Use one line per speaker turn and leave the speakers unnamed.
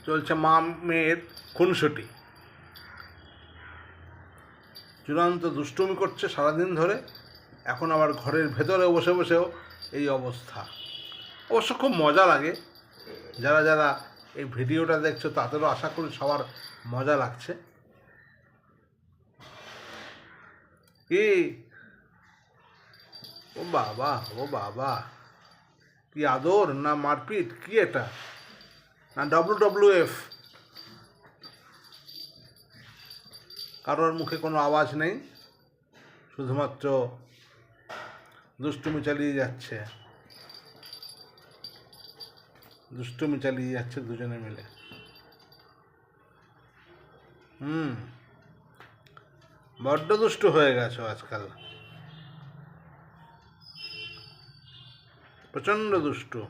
চলছে মা মেয়ের খুনসুটি। চূড়ান্ত দুষ্টুমি করছে সারাদিন ধরে, এখন আবার ঘরের ভেতরে বসে বসেও এই অবস্থা। অবশ্য খুব মজা লাগে। যারা যারা এই ভিডিওটা দেখছো তাদেরও আশা করি সবার মজা লাগছে। কি ও বাবা, ও বাবা, কি আদর না মারপিট, কি এটা না WWF? কারোর মুখে কোনো আওয়াজ নেই, শুধুমাত্র দুষ্টুমি চালিয়ে যাচ্ছে, দুষ্টুমি চালিয়ে যাচ্ছে দুজনে মিলে। বড্ড দুষ্টু হয়ে গেছো আজকাল, প্রচণ্ড দুষ্টু।